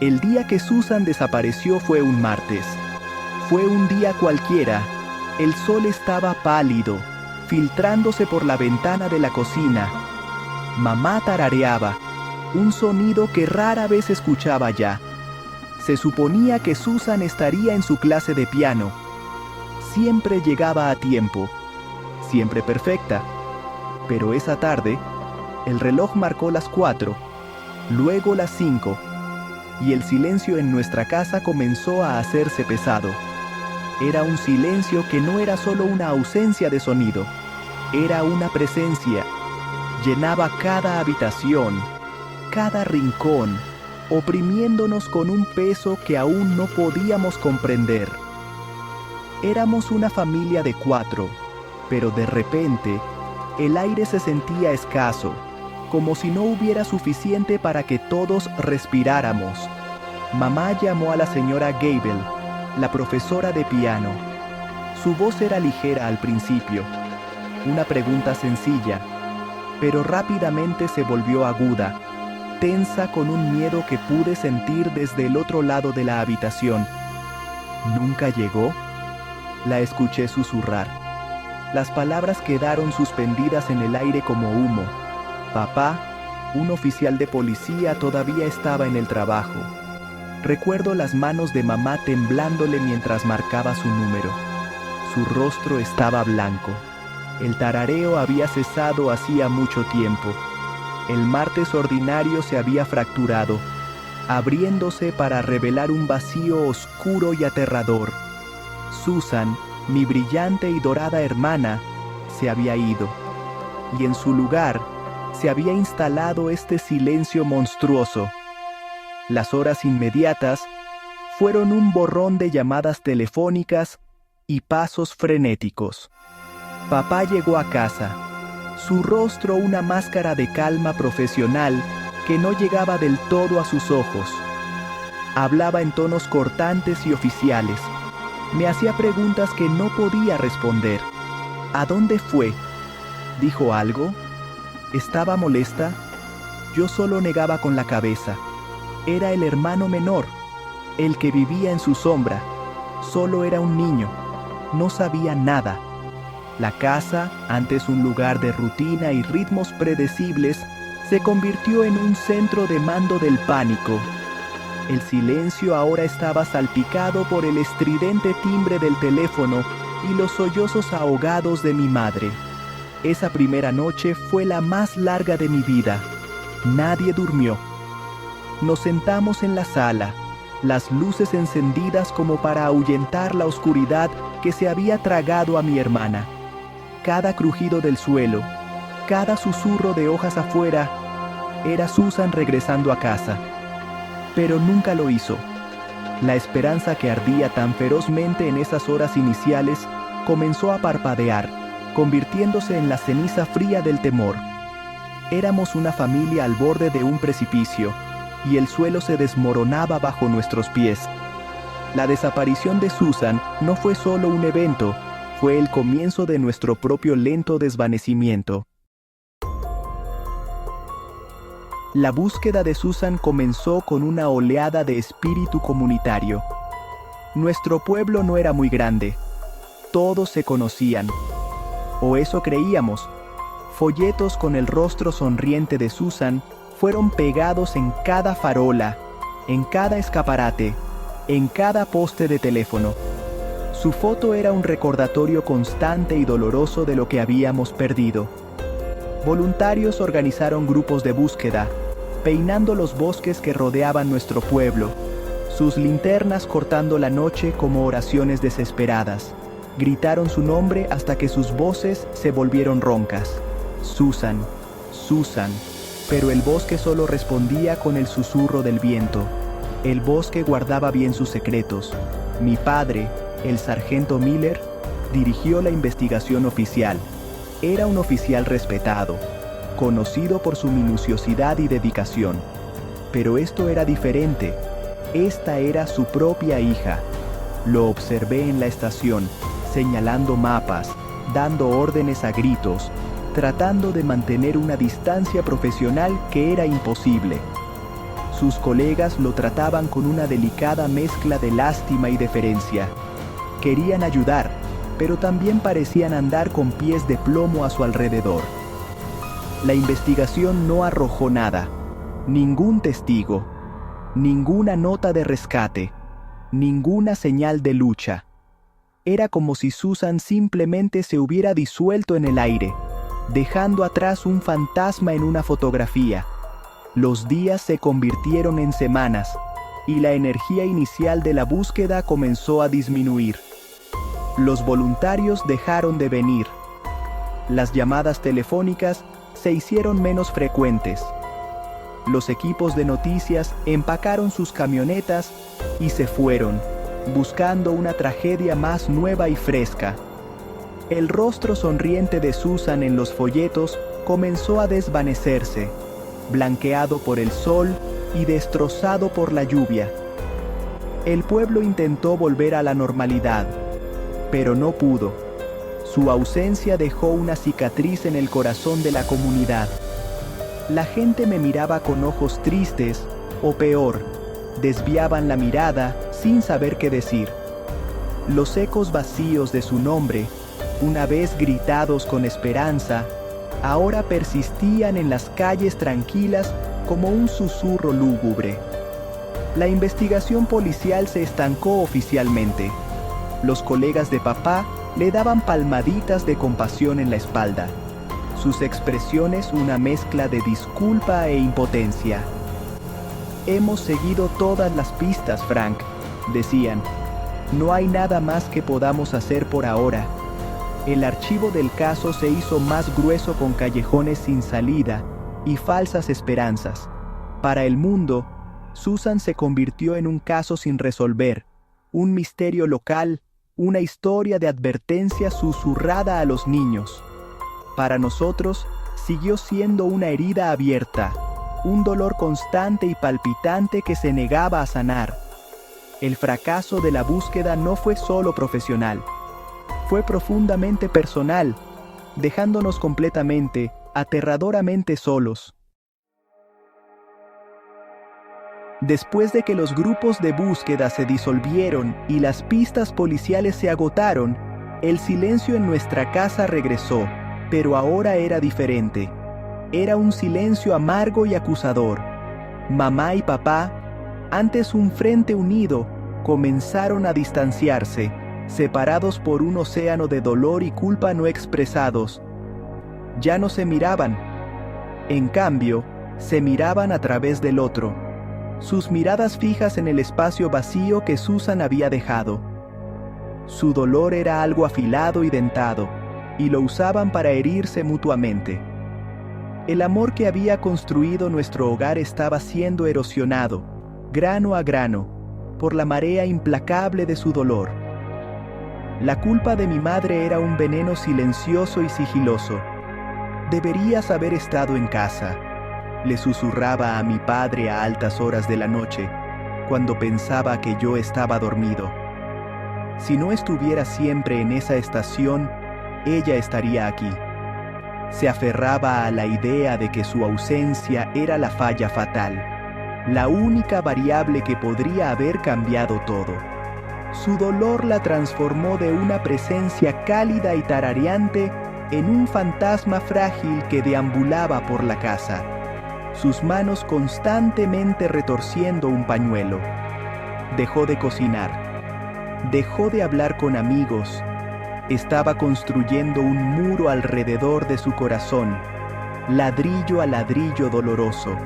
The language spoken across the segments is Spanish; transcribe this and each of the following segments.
El día que Susan desapareció fue un martes. Fue un día cualquiera. El sol estaba pálido, filtrándose por la ventana de la cocina. Mamá tarareaba, un sonido que rara vez escuchaba ya. Se suponía que Susan estaría en su clase de piano. Siempre llegaba a tiempo, siempre perfecta. Pero esa tarde, el reloj marcó las 4, luego las 5, y el silencio en nuestra casa comenzó a hacerse pesado. Era un silencio que no era solo una ausencia de sonido, era una presencia. Llenaba cada habitación, cada rincón, oprimiéndonos con un peso que aún no podíamos comprender. Éramos una familia de 4, pero de repente, el aire se sentía escaso, como si no hubiera suficiente para que todos respiráramos. Mamá llamó a la señora Gable, la profesora de piano. Su voz era ligera al principio, una pregunta sencilla, pero rápidamente se volvió aguda, tensa con un miedo que pude sentir desde el otro lado de la habitación. ¿Nunca llegó?, la escuché susurrar. Las palabras quedaron suspendidas en el aire como humo. Papá, un oficial de policía, todavía estaba en el trabajo. Recuerdo las manos de mamá temblándole mientras marcaba su número. Su rostro estaba blanco. El tarareo había cesado hacía mucho tiempo. El martes ordinario se había fracturado, abriéndose para revelar un vacío oscuro y aterrador. Susan, mi brillante y dorada hermana, se había ido, y en su lugar se había instalado este silencio monstruoso. Las horas inmediatas fueron un borrón de llamadas telefónicas y pasos frenéticos. Papá llegó a casa, su rostro una máscara de calma profesional que no llegaba del todo a sus ojos. Hablaba en tonos cortantes y oficiales. Me hacía preguntas que no podía responder. ¿A dónde fue? ¿Dijo algo? ¿Estaba molesta? Yo solo negaba con la cabeza. Era el hermano menor, el que vivía en su sombra. Solo era un niño. No sabía nada. La casa, antes un lugar de rutina y ritmos predecibles, se convirtió en un centro de mando del pánico. El silencio ahora estaba salpicado por el estridente timbre del teléfono y los sollozos ahogados de mi madre. Esa primera noche fue la más larga de mi vida. Nadie durmió. Nos sentamos en la sala, las luces encendidas como para ahuyentar la oscuridad que se había tragado a mi hermana. Cada crujido del suelo, cada susurro de hojas afuera, era Susan regresando a casa. Pero nunca lo hizo. La esperanza que ardía tan ferozmente en esas horas iniciales comenzó a parpadear, convirtiéndose en la ceniza fría del temor. Éramos una familia al borde de un precipicio, y el suelo se desmoronaba bajo nuestros pies. La desaparición de Susan no fue solo un evento, fue el comienzo de nuestro propio lento desvanecimiento. La búsqueda de Susan comenzó con una oleada de espíritu comunitario. Nuestro pueblo no era muy grande. Todos se conocían. O eso creíamos. Folletos con el rostro sonriente de Susan fueron pegados en cada farola, en cada escaparate, en cada poste de teléfono. Su foto era un recordatorio constante y doloroso de lo que habíamos perdido. Voluntarios organizaron grupos de búsqueda, peinando los bosques que rodeaban nuestro pueblo, sus linternas cortando la noche como oraciones desesperadas. Gritaron su nombre hasta que sus voces se volvieron roncas. Susan, Susan. Pero el bosque solo respondía con el susurro del viento. El bosque guardaba bien sus secretos. Mi padre, el sargento Miller, dirigió la investigación oficial. Era un oficial respetado, conocido por su minuciosidad y dedicación. Pero esto era diferente. Esta era su propia hija. Lo observé en la estación, señalando mapas, dando órdenes a gritos, tratando de mantener una distancia profesional que era imposible. Sus colegas lo trataban con una delicada mezcla de lástima y deferencia. Querían ayudar, pero también parecían andar con pies de plomo a su alrededor. La investigación no arrojó nada, ningún testigo, ninguna nota de rescate, ninguna señal de lucha. Era como si Susan simplemente se hubiera disuelto en el aire, dejando atrás un fantasma en una fotografía. Los días se convirtieron en semanas, y la energía inicial de la búsqueda comenzó a disminuir. Los voluntarios dejaron de venir. Las llamadas telefónicas se hicieron menos frecuentes. Los equipos de noticias empacaron sus camionetas y se fueron, buscando una tragedia más nueva y fresca. El rostro sonriente de Susan en los folletos comenzó a desvanecerse, blanqueado por el sol y destrozado por la lluvia. El pueblo intentó volver a la normalidad, pero no pudo. Su ausencia dejó una cicatriz en el corazón de la comunidad. La gente me miraba con ojos tristes, o peor, desviaban la mirada sin saber qué decir. Los ecos vacíos de su nombre, una vez gritados con esperanza, ahora persistían en las calles tranquilas como un susurro lúgubre. La investigación policial se estancó oficialmente. Los colegas de papá le daban palmaditas de compasión en la espalda. Sus expresiones una mezcla de disculpa e impotencia. «Hemos seguido todas las pistas, Frank», decían. «No hay nada más que podamos hacer por ahora». El archivo del caso se hizo más grueso con callejones sin salida y falsas esperanzas. Para el mundo, Susan se convirtió en un caso sin resolver, un misterio local, una historia de advertencia susurrada a los niños. Para nosotros, siguió siendo una herida abierta, un dolor constante y palpitante que se negaba a sanar. El fracaso de la búsqueda no fue solo profesional, fue profundamente personal, dejándonos completamente, aterradoramente solos. Después de que los grupos de búsqueda se disolvieron y las pistas policiales se agotaron, el silencio en nuestra casa regresó, pero ahora era diferente. Era un silencio amargo y acusador. Mamá y papá, antes un frente unido, comenzaron a distanciarse, separados por un océano de dolor y culpa no expresados. Ya no se miraban. En cambio, se miraban a través del otro, sus miradas fijas en el espacio vacío que Susan había dejado. Su dolor era algo afilado y dentado, y lo usaban para herirse mutuamente. El amor que había construido nuestro hogar estaba siendo erosionado, grano a grano, por la marea implacable de su dolor. La culpa de mi madre era un veneno silencioso y sigiloso. «Deberías haber estado en casa», le susurraba a mi padre a altas horas de la noche, cuando pensaba que yo estaba dormido. Si no estuviera siempre en esa estación, ella estaría aquí. Se aferraba a la idea de que su ausencia era la falla fatal, la única variable que podría haber cambiado todo. Su dolor la transformó de una presencia cálida y tarareante en un fantasma frágil que deambulaba por la casa, sus manos constantemente retorciendo un pañuelo. Dejó de cocinar, dejó de hablar con amigos, estaba construyendo un muro alrededor de su corazón, ladrillo a ladrillo doloroso.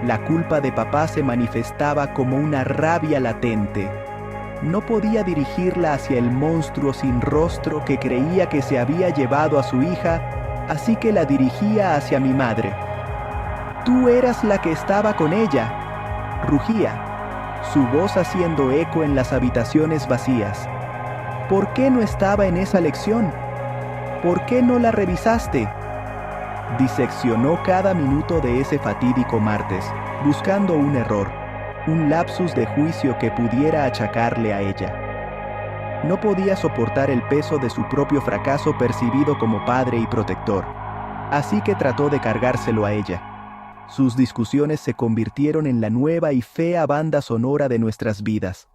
La culpa de papá se manifestaba como una rabia latente. No podía dirigirla hacia el monstruo sin rostro que creía que se había llevado a su hija, así que la dirigía hacia mi madre. «Tú eras la que estaba con ella», rugía, su voz haciendo eco en las habitaciones vacías. «¿Por qué no estaba en esa lección? ¿Por qué no la revisaste?» Diseccionó cada minuto de ese fatídico martes, buscando un error, un lapsus de juicio que pudiera achacarle a ella. No podía soportar el peso de su propio fracaso percibido como padre y protector, así que trató de cargárselo a ella. Sus discusiones se convirtieron en la nueva y fea banda sonora de nuestras vidas.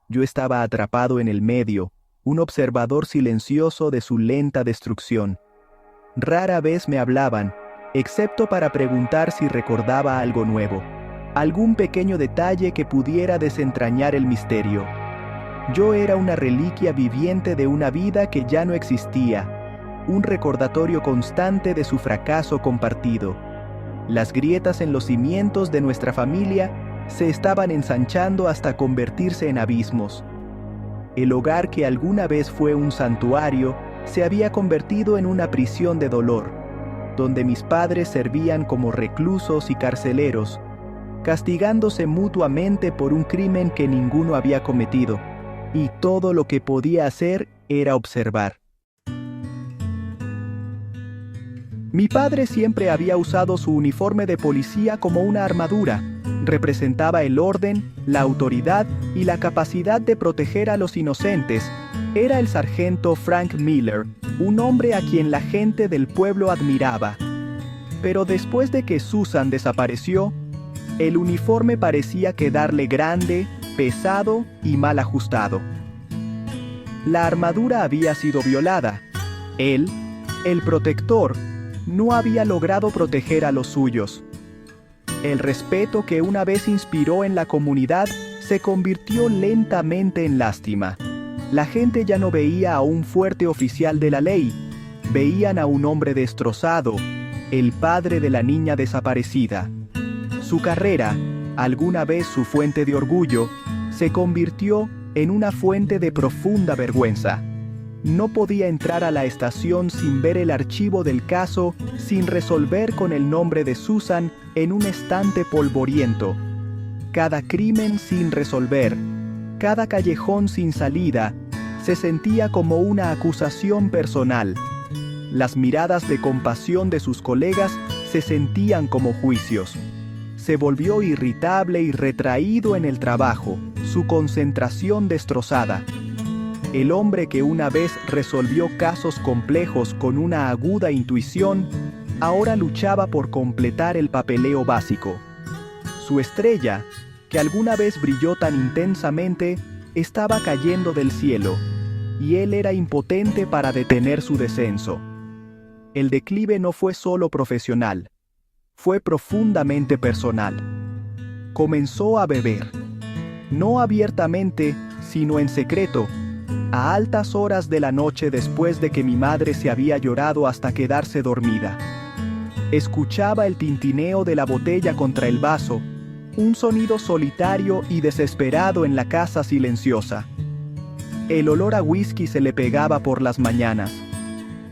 Yo estaba atrapado en el medio, un observador silencioso de su lenta destrucción. Rara vez me hablaban, excepto para preguntar si recordaba algo nuevo, algún pequeño detalle que pudiera desentrañar el misterio. Yo era una reliquia viviente de una vida que ya no existía, un recordatorio constante de su fracaso compartido. Las grietas en los cimientos de nuestra familia se estaban ensanchando hasta convertirse en abismos. El hogar que alguna vez fue un santuario se había convertido en una prisión de dolor, donde mis padres servían como reclusos y carceleros, castigándose mutuamente por un crimen que ninguno había cometido, y todo lo que podía hacer era observar. Mi padre siempre había usado su uniforme de policía como una armadura. Representaba el orden, la autoridad y la capacidad de proteger a los inocentes. Era el sargento Frank Miller, un hombre a quien la gente del pueblo admiraba. Pero después de que Susan desapareció, el uniforme parecía quedarle grande, pesado y mal ajustado. La armadura había sido violada. Él, el protector, no había logrado proteger a los suyos. El respeto que una vez inspiró en la comunidad se convirtió lentamente en lástima. La gente ya no veía a un fuerte oficial de la ley, veían a un hombre destrozado, el padre de la niña desaparecida. Su carrera, alguna vez su fuente de orgullo, se convirtió en una fuente de profunda vergüenza. No podía entrar a la estación sin ver el archivo del caso, sin resolver con el nombre de Susan en un estante polvoriento. Cada crimen sin resolver, cada callejón sin salida, se sentía como una acusación personal. Las miradas de compasión de sus colegas se sentían como juicios. Se volvió irritable y retraído en el trabajo, su concentración destrozada. El hombre que una vez resolvió casos complejos con una aguda intuición, ahora luchaba por completar el papeleo básico. Su estrella, que alguna vez brilló tan intensamente, estaba cayendo del cielo, y él era impotente para detener su descenso. El declive no fue solo profesional, fue profundamente personal. Comenzó a beber, no abiertamente, sino en secreto, a altas horas de la noche después de que mi madre se había llorado hasta quedarse dormida. Escuchaba el tintineo de la botella contra el vaso, un sonido solitario y desesperado en la casa silenciosa. El olor a whisky se le pegaba por las mañanas.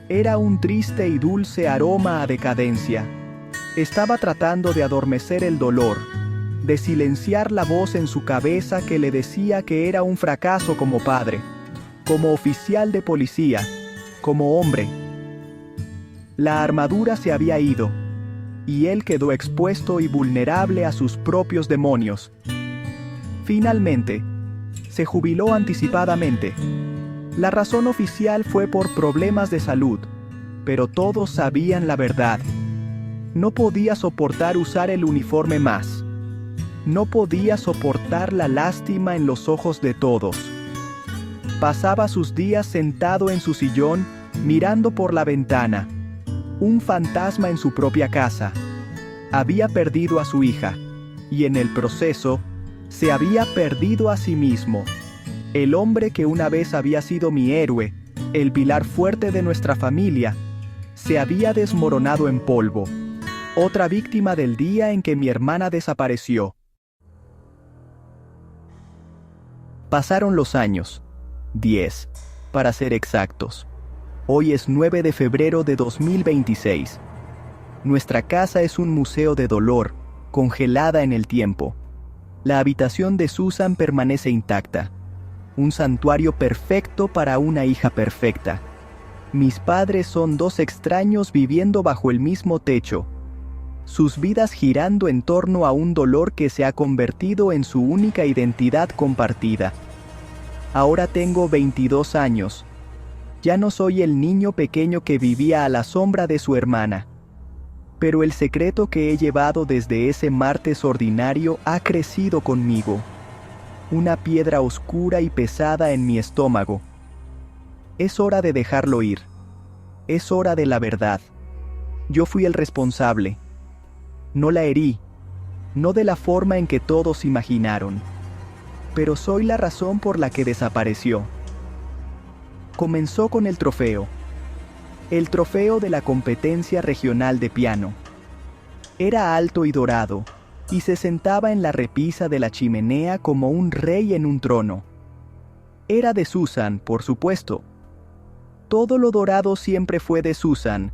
Era un triste y dulce aroma a decadencia. Estaba tratando de adormecer el dolor, de silenciar la voz en su cabeza que le decía que era un fracaso como padre, como oficial de policía, como hombre. La armadura se había ido, y él quedó expuesto y vulnerable a sus propios demonios. Finalmente, se jubiló anticipadamente. La razón oficial fue por problemas de salud, pero todos sabían la verdad. No podía soportar usar el uniforme más. No podía soportar la lástima en los ojos de todos. Pasaba sus días sentado en su sillón, mirando por la ventana. Un fantasma en su propia casa. Había perdido a su hija, y en el proceso, se había perdido a sí mismo. El hombre que una vez había sido mi héroe, el pilar fuerte de nuestra familia, se había desmoronado en polvo. Otra víctima del día en que mi hermana desapareció. Pasaron los años. 10, para ser exactos. Hoy es 9 de febrero de 2026. Nuestra casa es un museo de dolor, congelada en el tiempo. La habitación de Susan permanece intacta. Un santuario perfecto para una hija perfecta. Mis padres son dos extraños viviendo bajo el mismo techo. Sus vidas girando en torno a un dolor que se ha convertido en su única identidad compartida. Ahora tengo 22 años. Ya no soy el niño pequeño que vivía a la sombra de su hermana. Pero el secreto que he llevado desde ese martes ordinario ha crecido conmigo. Una piedra oscura y pesada en mi estómago. Es hora de dejarlo ir. Es hora de la verdad. Yo fui el responsable. No la herí, no de la forma en que todos imaginaron. Pero soy la razón por la que desapareció. Comenzó con el trofeo de la competencia regional de piano. Era alto y dorado, y se sentaba en la repisa de la chimenea como un rey en un trono. Era de Susan, por supuesto. Todo lo dorado siempre fue de Susan.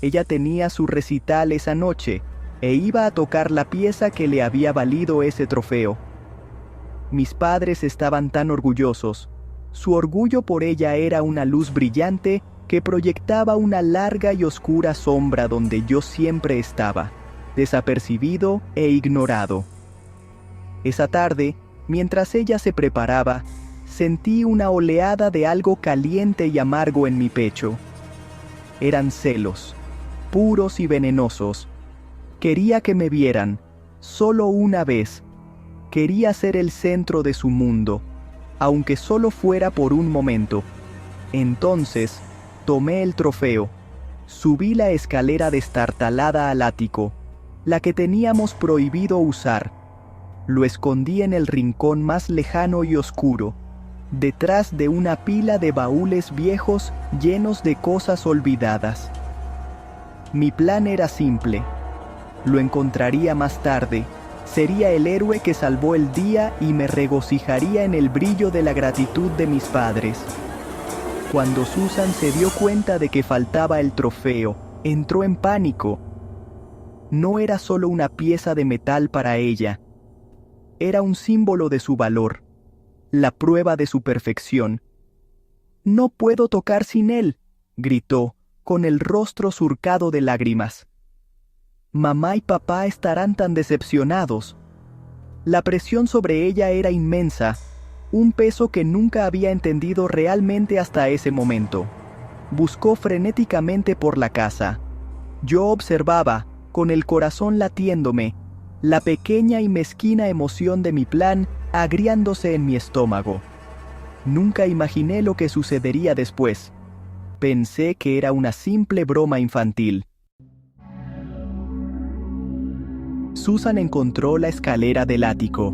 Ella tenía su recital esa noche, e iba a tocar la pieza que le había valido ese trofeo. Mis padres estaban tan orgullosos. Su orgullo por ella era una luz brillante que proyectaba una larga y oscura sombra donde yo siempre estaba, desapercibido e ignorado. Esa tarde, mientras ella se preparaba, sentí una oleada de algo caliente y amargo en mi pecho. Eran celos, puros y venenosos. Quería que me vieran, solo una vez. Quería ser el centro de su mundo, aunque solo fuera por un momento. Entonces, tomé el trofeo, subí la escalera destartalada al ático, la que teníamos prohibido usar. Lo escondí en el rincón más lejano y oscuro, detrás de una pila de baúles viejos llenos de cosas olvidadas. Mi plan era simple. Lo encontraría más tarde. Sería el héroe que salvó el día y me regocijaría en el brillo de la gratitud de mis padres. Cuando Susan se dio cuenta de que faltaba el trofeo, entró en pánico. No era solo una pieza de metal para ella. Era un símbolo de su valor, la prueba de su perfección. «No puedo tocar sin él», gritó, con el rostro surcado de lágrimas. Mamá y papá estarán tan decepcionados. La presión sobre ella era inmensa, un peso que nunca había entendido realmente hasta ese momento. Buscó frenéticamente por la casa. Yo observaba, con el corazón latiéndome, la pequeña y mezquina emoción de mi plan agriándose en mi estómago. Nunca imaginé lo que sucedería después. Pensé que era una simple broma infantil. Susan encontró la escalera del ático.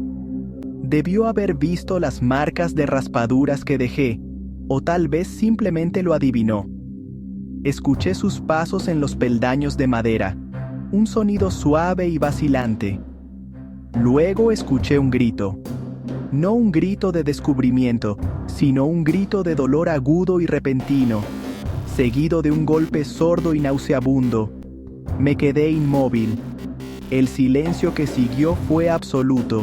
Debió haber visto las marcas de raspaduras que dejé, o tal vez simplemente lo adivinó. Escuché sus pasos en los peldaños de madera, un sonido suave y vacilante. Luego escuché un grito. No un grito de descubrimiento, sino un grito de dolor agudo y repentino, seguido de un golpe sordo y nauseabundo. Me quedé inmóvil. El silencio que siguió fue absoluto,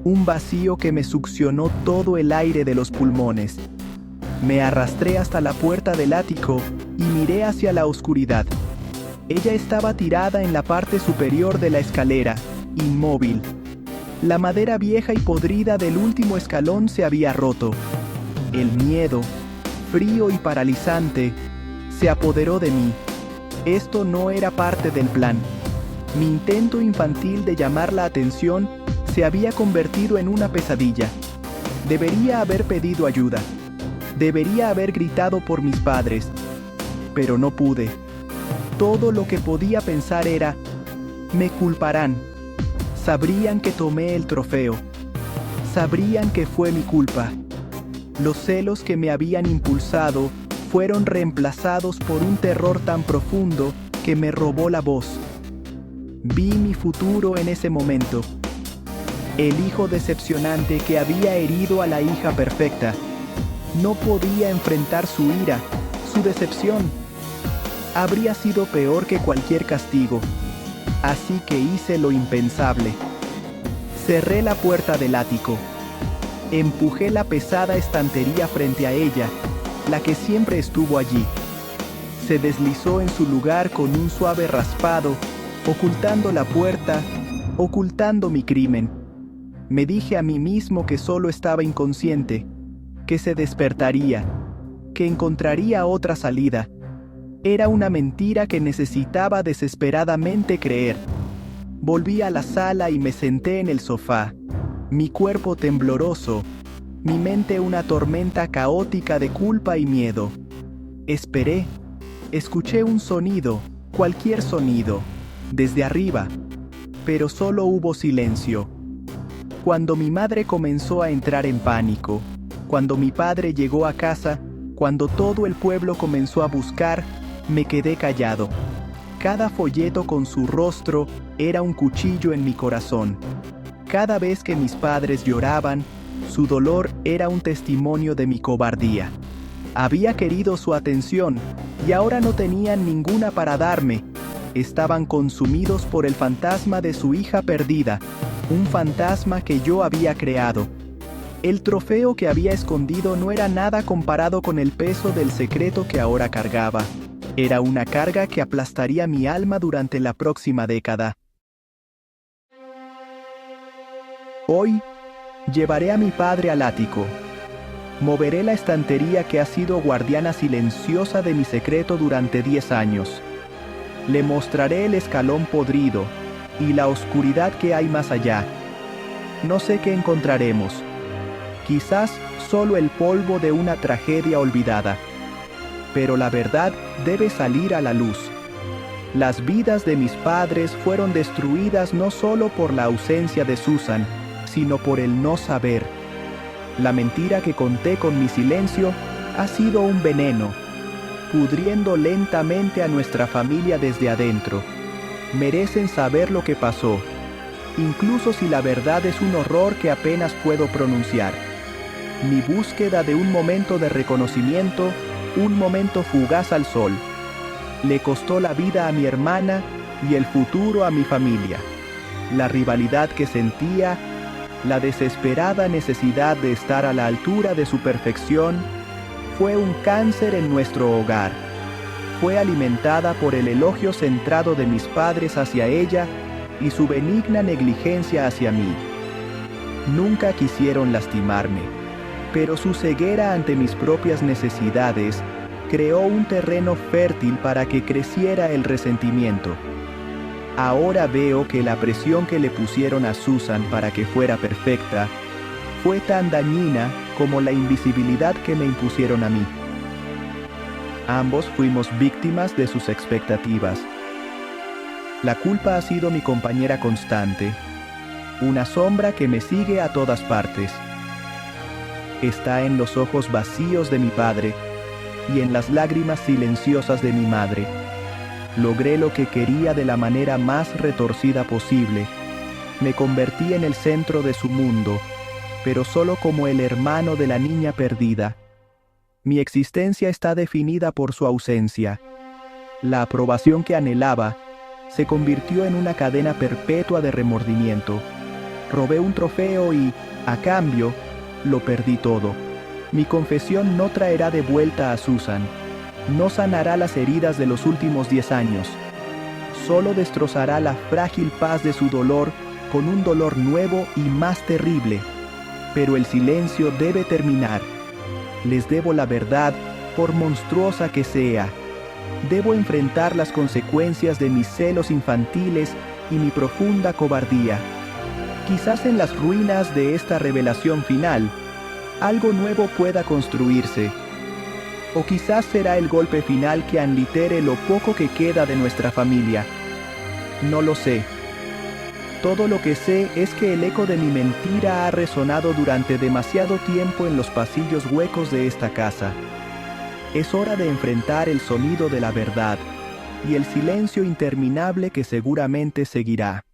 un vacío que me succionó todo el aire de los pulmones. Me arrastré hasta la puerta del ático y miré hacia la oscuridad. Ella estaba tirada en la parte superior de la escalera, inmóvil. La madera vieja y podrida del último escalón se había roto. El miedo, frío y paralizante, se apoderó de mí. Esto no era parte del plan. Mi intento infantil de llamar la atención se había convertido en una pesadilla. Debería haber pedido ayuda. Debería haber gritado por mis padres. Pero no pude. Todo lo que podía pensar era: me culparán. Sabrían que tomé el trofeo. Sabrían que fue mi culpa. Los celos que me habían impulsado fueron reemplazados por un terror tan profundo que me robó la voz. Vi mi futuro en ese momento. El hijo decepcionante que había herido a la hija perfecta. No podía enfrentar su ira, su decepción. Habría sido peor que cualquier castigo. Así que hice lo impensable. Cerré la puerta del ático. Empujé la pesada estantería frente a ella, la que siempre estuvo allí. Se deslizó en su lugar con un suave raspado, ocultando la puerta, ocultando mi crimen. Me dije a mí mismo que solo estaba inconsciente, que se despertaría, que encontraría otra salida. Era una mentira que necesitaba desesperadamente creer. Volví a la sala y me senté en el sofá, mi cuerpo tembloroso, mi mente una tormenta caótica de culpa y miedo. Esperé. Escuché un sonido, cualquier sonido, desde arriba, pero solo hubo silencio. Cuando mi madre comenzó a entrar en pánico, cuando mi padre llegó a casa, cuando todo el pueblo comenzó a buscar, me quedé callado. Cada folleto con su rostro era un cuchillo en mi corazón. Cada vez que mis padres lloraban, su dolor era un testimonio de mi cobardía. Había querido su atención y ahora no tenían ninguna para darme. Estaban consumidos por el fantasma de su hija perdida, un fantasma que yo había creado. El trofeo que había escondido no era nada comparado con el peso del secreto que ahora cargaba. Era una carga que aplastaría mi alma durante la próxima década. Hoy, llevaré a mi padre al ático. Moveré la estantería que ha sido guardiana silenciosa de mi secreto durante 10 años. Le mostraré el escalón podrido y la oscuridad que hay más allá. No sé qué encontraremos. Quizás solo el polvo de una tragedia olvidada. Pero la verdad debe salir a la luz. Las vidas de mis padres fueron destruidas no solo por la ausencia de Susan, sino por el no saber. La mentira que conté con mi silencio ha sido un veneno, pudriendo lentamente a nuestra familia desde adentro. Merecen saber lo que pasó, incluso si la verdad es un horror que apenas puedo pronunciar. Mi búsqueda de un momento de reconocimiento, un momento fugaz al sol, le costó la vida a mi hermana y el futuro a mi familia. La rivalidad que sentía, la desesperada necesidad de estar a la altura de su perfección, fue un cáncer en nuestro hogar. Fue alimentada por el elogio centrado de mis padres hacia ella y su benigna negligencia hacia mí. Nunca quisieron lastimarme, pero su ceguera ante mis propias necesidades creó un terreno fértil para que creciera el resentimiento. Ahora veo que la presión que le pusieron a Susan para que fuera perfecta fue tan dañina como la invisibilidad que me impusieron a mí. Ambos fuimos víctimas de sus expectativas. La culpa ha sido mi compañera constante, una sombra que me sigue a todas partes. Está en los ojos vacíos de mi padre y en las lágrimas silenciosas de mi madre. Logré lo que quería de la manera más retorcida posible. Me convertí en el centro de su mundo, pero solo como el hermano de la niña perdida. Mi existencia está definida por su ausencia. La aprobación que anhelaba se convirtió en una cadena perpetua de remordimiento. Robé un trofeo y, a cambio, lo perdí todo. Mi confesión no traerá de vuelta a Susan. No sanará las heridas de los últimos 10 años. Solo destrozará la frágil paz de su dolor con un dolor nuevo y más terrible. Pero el silencio debe terminar. Les debo la verdad, por monstruosa que sea. Debo enfrentar las consecuencias de mis celos infantiles y mi profunda cobardía. Quizás en las ruinas de esta revelación final, algo nuevo pueda construirse. O quizás será el golpe final que enlitere lo poco que queda de nuestra familia. No lo sé. Todo lo que sé es que el eco de mi mentira ha resonado durante demasiado tiempo en los pasillos huecos de esta casa. Es hora de enfrentar el sonido de la verdad y el silencio interminable que seguramente seguirá.